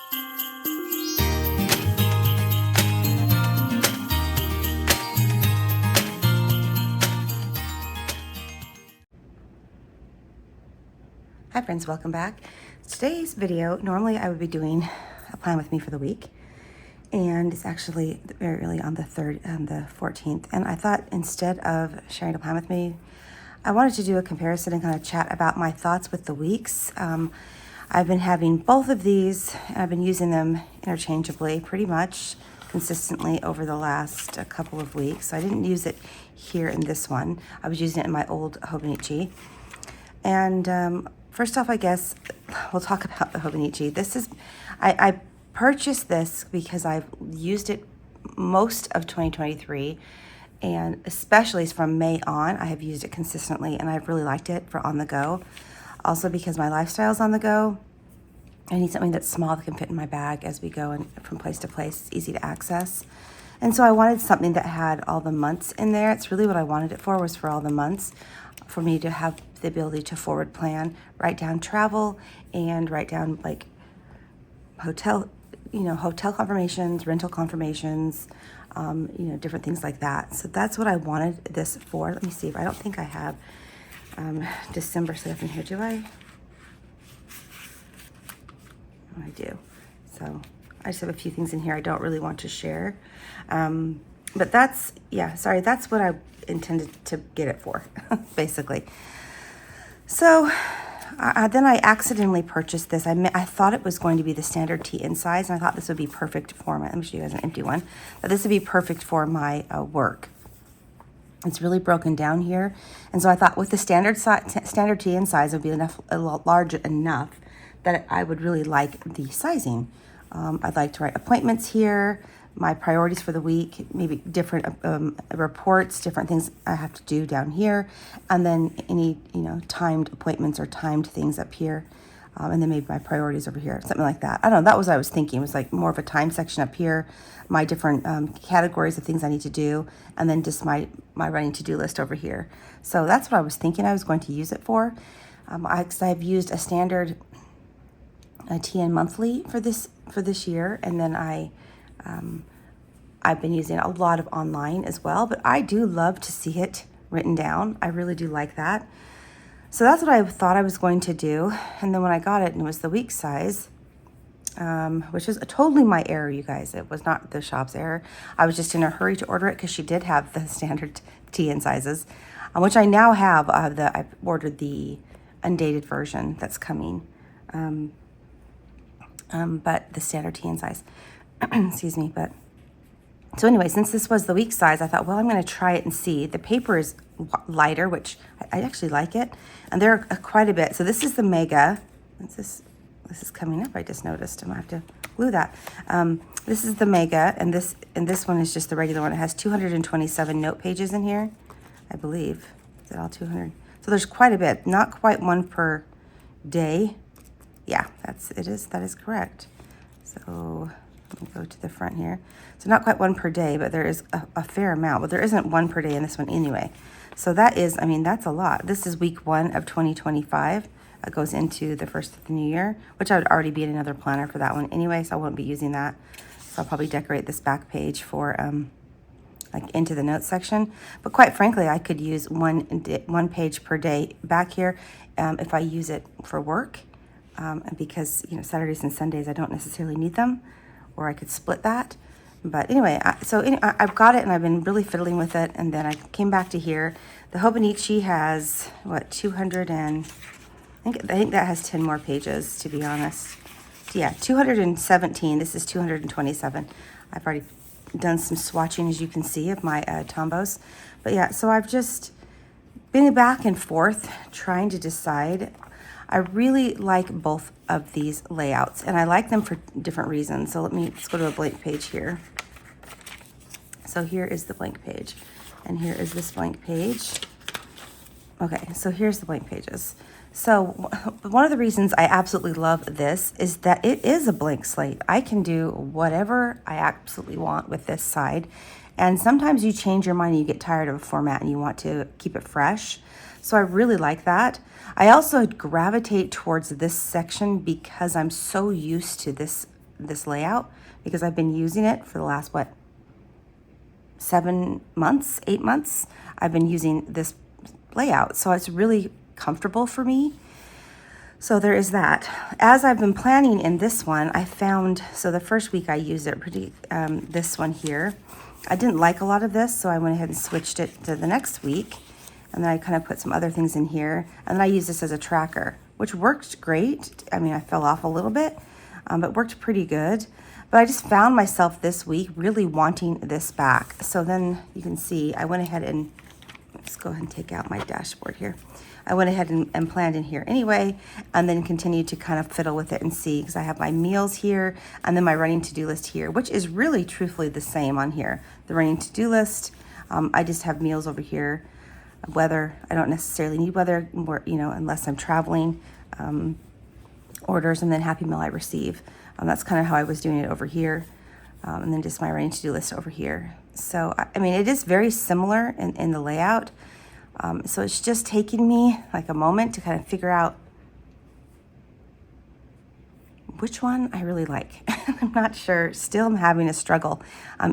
Hi friends, welcome back. Today's video, normally I would be doing a plan with me for the week, and it's actually very early on the 14th, and I thought instead of sharing a plan with me, I wanted to do a comparison and kind of chat about my thoughts with the weeks. I've been having both of these, and I've been using them interchangeably pretty much consistently over the last couple of weeks. So I didn't use it here in this one. I was using it in my old Hobonichi. And first off, I guess we'll talk about the Hobonichi. I purchased this because I've used it most of 2023, and especially from May on, I have used it consistently, and I've really liked it for on the go. Also because my lifestyle is on the go, I need something that's small that can fit in my bag as we go and from place to place. It's easy to access. And so I wanted something that had all the months in there. It's really what I wanted it for, was for all the months, for me to have the ability to forward plan, write down travel, and write down like hotel confirmations, rental confirmations, different things like that. So that's what I wanted this for. Let me see if I don't think I have December set up in here, do I? Oh, I do. So I just have a few things in here I don't really want to share. But that's what I intended to get it for, basically. So then I accidentally purchased this. I thought it was going to be the standard TN size, and I thought this would be perfect for my, let me show you guys an empty one, that this would be perfect for my work. It's really broken down here. And so I thought with the standard TN size, it would be large enough that I would really like the sizing. I'd like to write appointments here, my priorities for the week, maybe different reports, different things I have to do down here, and then any timed appointments or timed things up here, and then maybe my priorities over here, something like that. I don't know, that was what I was thinking. It was like more of a time section up here, my different categories of things I need to do, and then just my running to-do list over here. So that's what I was thinking I was going to use it for. I've used a standard TN monthly for this year, and then I've been using a lot of online as well, but I do love to see it written down. I really do like that. So that's what I thought I was going to do. And then when I got it, and it was the week size, which is totally my error, you guys. It was not the shop's error. I was just in a hurry to order it because she did have the standard TN sizes, which I now have. I've ordered the undated version that's coming, but the standard TN size. Excuse me, but so anyway, since this was the week size, I thought, well, I'm going to try it and see. The paper is lighter, which I actually like it, and there are quite a bit. So this is the mega. This is coming up. I just noticed. I'm gonna have to glue that. This is the mega, and this one is just the regular one. It has 227 note pages in here, I believe. Is it all 200? So there's quite a bit. Not quite one per day. Yeah, that is correct. So let me go to the front here. So not quite one per day, but there is a fair amount. But there isn't one per day in this one anyway. So that is, that's a lot. This is week 1 of 2025. It goes into the first of the new year, which I would already be in another planner for that one anyway, so I won't be using that. So I'll probably decorate this back page for like into the notes section. But quite frankly, I could use one page per day back here if I use it for work, because Saturdays and Sundays I don't necessarily need them, or I could split that. But anyway, I've got it, and I've been really fiddling with it, and then I came back to here. The Hobonichi has, 200 and, I think that has 10 more pages, to be honest. Yeah, 217. This is 227. I've already done some swatching, as you can see, of my Tombos. But yeah, so I've just been back and forth trying to decide. I really like both of these layouts, and I like them for different reasons. So let's go to a blank page here. So here is the blank page, and here is this blank page. Okay, so here's the blank pages. So one of the reasons I absolutely love this is that it is a blank slate. I can do whatever I absolutely want with this side. And sometimes you change your mind and you get tired of a format and you want to keep it fresh. So I really like that. I also gravitate towards this section because I'm so used to this this layout because I've been using it for the last, what, 7 months, 8 months. I've been using this layout, so it's really comfortable for me. So there is that. As I've been planning in this one, I found, so the first week I used it pretty, this one here, I didn't like a lot of this, so I went ahead and switched it to the next week. And then I kind of put some other things in here. And then I used this as a tracker, which worked great. I mean, I fell off a little bit, but worked pretty good. But I just found myself this week really wanting this back. So then you can see, I went ahead and, let's go ahead and take out my dashboard here. I went ahead and planned in here anyway, and then continued to kind of fiddle with it and see, because I have my meals here, and then my running to-do list here, which is really truthfully the same on here. The running to-do list, I just have meals over here. Weather, I don't necessarily need weather, unless I'm traveling. Orders, and then Happy Meal I receive. That's kind of how I was doing it over here. And then just my running to-do list over here. So, I mean, it is very similar in the layout. So it's just taking me like a moment to kind of figure out which one I really like. I'm not sure. Still, I'm having a struggle,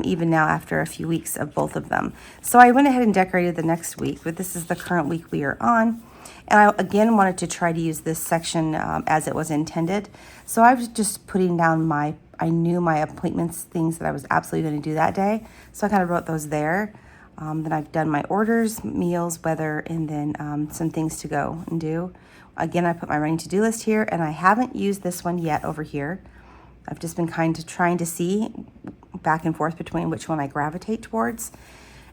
even now after a few weeks of both of them. So I went ahead and decorated the next week, but this is the current week we are on. And I, again, wanted to try to use this section as it was intended. So I was just putting down I knew my appointments, things that I was absolutely going to do that day. So I kind of wrote those there. Then I've done my orders, meals, weather, and then some things to go and do. Again, I put my running to-do list here, and I haven't used this one yet over here. I've just been kind of trying to see back and forth between which one I gravitate towards.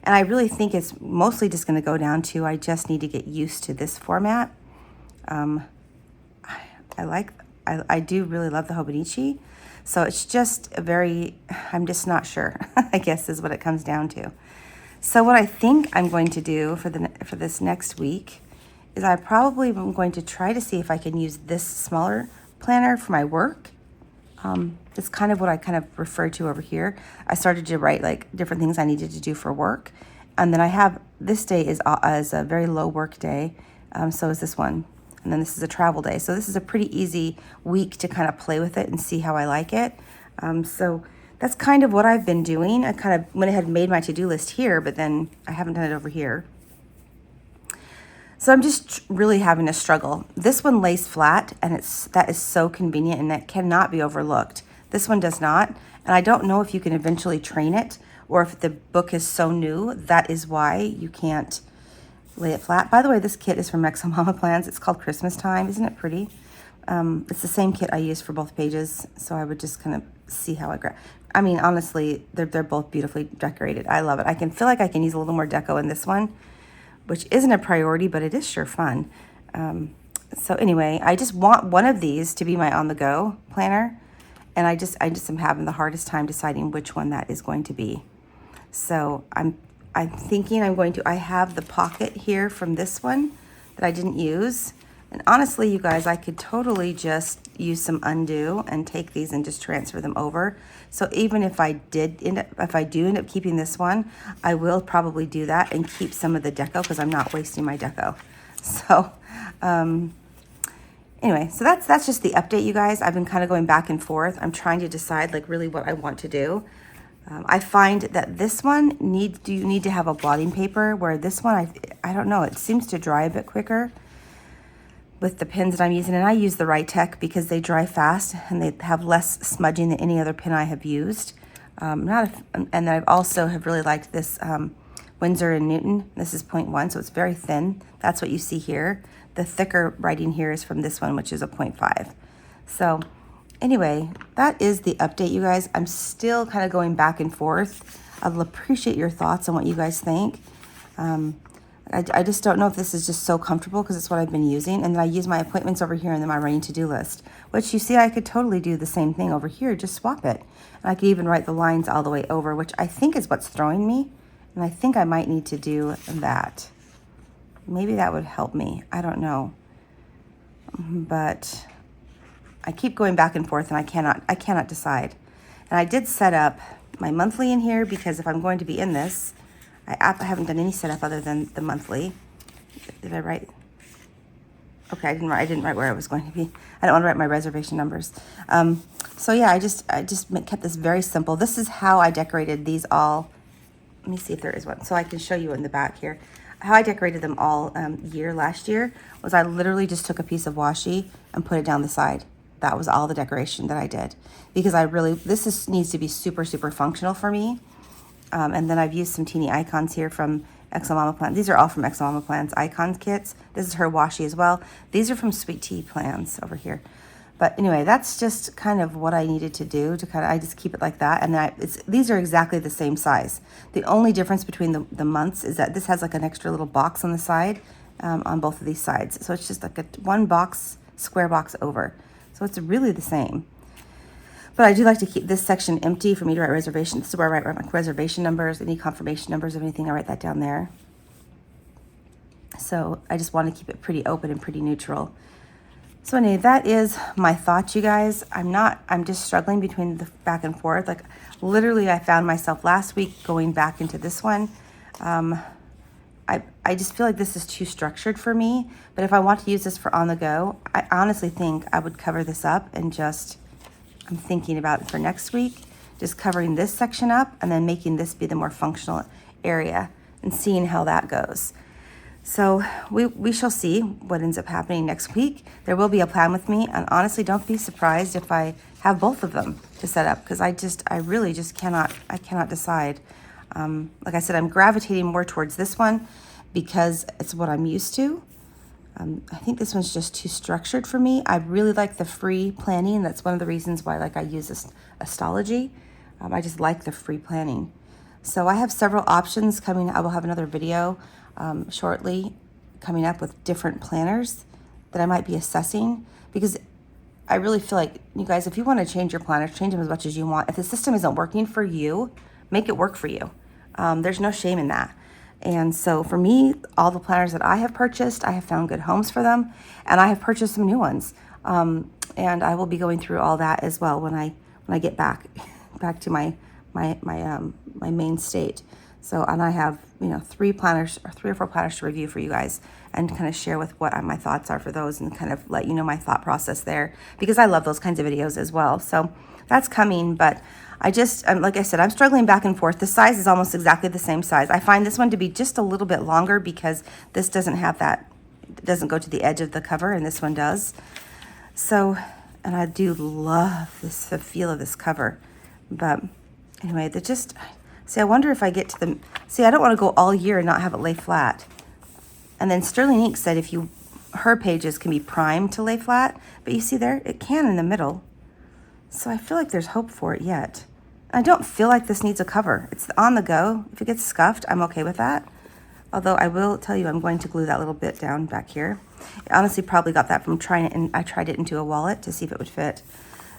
And I really think it's mostly just going to go down to I just need to get used to this format. I do really love the Hobonichi. So it's just I'm just not sure, I guess is what it comes down to. So what I think I'm going to do for this next week is I probably am going to try to see if I can use this smaller planner for my work. It's kind of what I kind of refer to over here. I started to write like different things I needed to do for work. And then I have, this day is a very low work day. So is this one. And then this is a travel day. So this is a pretty easy week to kind of play with it and see how I like it. So that's kind of what I've been doing. I kind of went ahead and made my to-do list here, but then I haven't done it over here. So I'm just really having a struggle. This one lays flat, and that is so convenient, and that cannot be overlooked. This one does not, and I don't know if you can eventually train it, or if the book is so new, that is why you can't lay it flat. By the way, this kit is from Exo Mama Plans. It's called Christmas Time. Isn't it pretty? It's the same kit I use for both pages, so I would just kind of see how I mean, honestly, they're both beautifully decorated. I love it. I can feel like I can use a little more deco in this one, which isn't a priority, but it is sure fun. So anyway, I just want one of these to be my on-the-go planner, and I just am having the hardest time deciding which one that is going to be. So I'm thinking I have the pocket here from this one that I didn't use. And honestly, you guys, I could totally just use some undo and take these and just transfer them over. So even if I do end up keeping this one, I will probably do that and keep some of the deco because I'm not wasting my deco. So anyway, so that's just the update, you guys. I've been kind of going back and forth. I'm trying to decide like really what I want to do. I find that this one you need to have a blotting paper, where this one, I don't know, it seems to dry a bit quicker with the pens that I'm using. And I use the Tech because they dry fast and they have less smudging than any other pen I have used. And I also have really liked this Winsor & Newton. This is 0.1, so it's very thin. That's what you see here. The thicker writing here is from this one, which is a 0.5. So anyway, that is the update, you guys. I'm still kind of going back and forth. I'll appreciate your thoughts on what you guys think. I just don't know if this is just so comfortable because it's what I've been using. And then I use my appointments over here and then my running to-do list, which you see I could totally do the same thing over here, just swap it. And I could even write the lines all the way over, which I think is what's throwing me. And I think I might need to do that. Maybe that would help me. I don't know. But I keep going back and forth and I cannot decide. And I did set up my monthly in here because if I'm going to be in this, I haven't done any setup other than the monthly. Did I write? Okay, I didn't write where I was going to be. I don't want to write my reservation numbers. So yeah, I just kept this very simple. This is how I decorated these all. Let me see if there is one. So I can show you in the back here. How I decorated them all last year was I literally just took a piece of washi and put it down the side. That was all the decoration that I did. Because needs to be super, super functional for me. And then I've used some teeny icons here from Excel Mama Plans. These are all from Excel Mama Plans icon kits. This is her washi as well. These are from Sweet Tea Plans over here. But anyway, that's just kind of what I needed to do to I just keep it like that. And then these are exactly the same size. The only difference between the months is that this has like an extra little box on the side on both of these sides. So it's just like one box, square box over. So it's really the same. But I do like to keep this section empty for me to write reservations. This is where I write my reservation numbers, any confirmation numbers of anything, I write that down there. So I just want to keep it pretty open and pretty neutral. So anyway, that is my thoughts, you guys. I'm just struggling between the back and forth. Like literally I found myself last week going back into this one. I just feel like this is too structured for me. But if I want to use this for on the go, I honestly think I would cover this up and I'm thinking about it for next week, just covering this section up and then making this be the more functional area and seeing how that goes. So we shall see what ends up happening next week. There will be a plan with me, and honestly, don't be surprised if I have both of them to set up, because I really just cannot decide. Like I said, I'm gravitating more towards this one because it's what I'm used to. I think this one's just too structured for me. I really like the free planning. That's one of the reasons why I use this astrology. I just like the free planning. So I have several options coming. I will have another video shortly coming up with different planners that I might be assessing, because I really feel like, you guys, if you want to change your planners, change them as much as you want. If the system isn't working for you, make it work for you. There's no shame in that. And so for me, all the planners that I have purchased, I have found good homes for them, and I have purchased some new ones. And I will be going through all that as well when I get back to my main state. So, and I have 3 or 4 planners to review for you guys and kind of share with what my thoughts are for those, and kind of let you know my thought process there, because I love those kinds of videos as well. So that's coming, but like I said, I'm struggling back and forth. The size is almost exactly the same size. I find this one to be just a little bit longer because this doesn't have that, it doesn't go to the edge of the cover, and this one does. So, and I do love the feel of this cover. But anyway, see, I wonder if I get to I don't want to go all year and not have it lay flat. And then Sterling Ink said her pages can be primed to lay flat, but you see there, it can in the middle. So I feel like there's hope for it yet. I don't feel like this needs a cover. It's on the go. If it gets scuffed, I'm okay with that. Although I will tell you, I'm going to glue that little bit down back here. I honestly probably got that from trying it, and I tried it into a wallet to see if it would fit.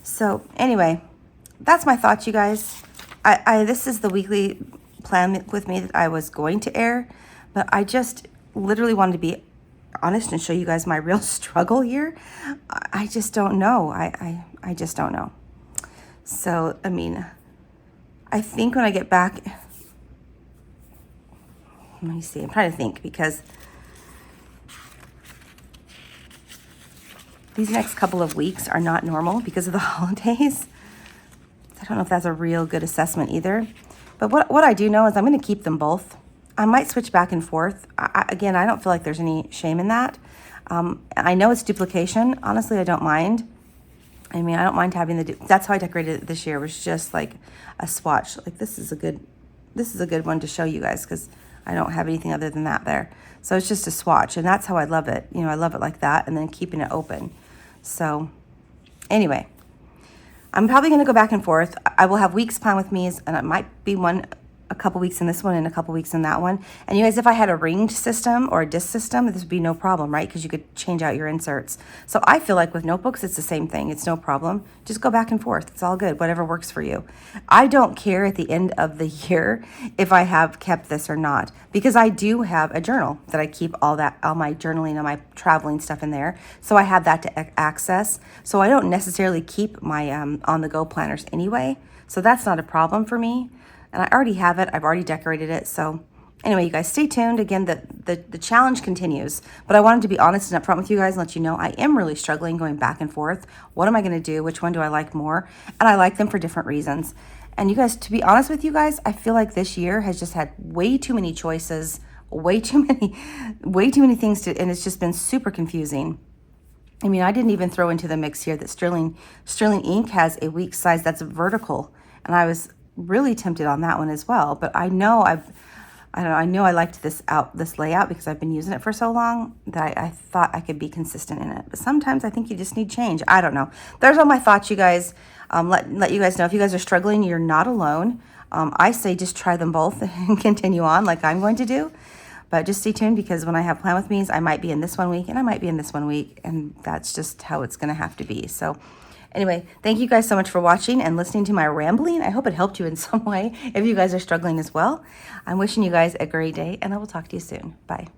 So anyway, that's my thoughts, you guys. This is the weekly plan with me that I was going to air, but I just literally wanted to be honest and show you guys my real struggle here. I just don't know. I just don't know. So, I mean, I think when I get back, let me see, I'm trying to think, because these next couple of weeks are not normal because of the holidays. I don't know if that's a real good assessment either. But what I do know is I'm going to keep them both. I might switch back and forth. Again, I don't feel like there's any shame in that. I know it's duplication. Honestly, I don't mind. I mean, I don't mind having that's how I decorated it this year. It was just like a swatch. Like this is a good one to show you guys, because I don't have anything other than that there. So it's just a swatch, and that's how I love it. I love it like that, and then keeping it open. So anyway, I'm probably going to go back and forth. I will have weeks planned with me, and it might be a couple weeks in this one and a couple weeks in that one. And you guys, if I had a ringed system or a disc system, this would be no problem, right? Because you could change out your inserts. So I feel like with notebooks, it's the same thing. It's no problem. Just go back and forth. It's all good. Whatever works for you. I don't care at the end of the year if I have kept this or not, because I do have a journal that I keep all my journaling and my traveling stuff in there. So I have that to access. So I don't necessarily keep my on-the-go planners anyway. So that's not a problem for me. And I already have it. I've already decorated it. So Anyway, you guys, stay tuned. Again, the challenge continues, but I wanted to be honest and upfront with you guys and let you know I am really struggling going back and forth. What am I going to do? Which one do I like more? And I like them for different reasons. And you guys, to be honest with you guys, I feel like this year has just had way too many choices, way too many things to, and it's just been super confusing. I mean, I didn't even throw into the mix here that Sterling ink has a week size that's vertical, and I was really tempted on that one as well. But I know I know I liked this layout because I've been using it for so long that I thought I could be consistent in it. But sometimes I think you just need change. I don't know. There's all my thoughts, you guys. Let you guys know if you guys are struggling, you're not alone. I say just try them both and continue on like I'm going to do. But just stay tuned because when I have plan with me's, I might be in this one week and I might be in this one week. And that's just how it's going to have to be. So anyway, thank you guys so much for watching and listening to my rambling. I hope it helped you in some way if you guys are struggling as well. I'm wishing you guys a great day and I will talk to you soon. Bye.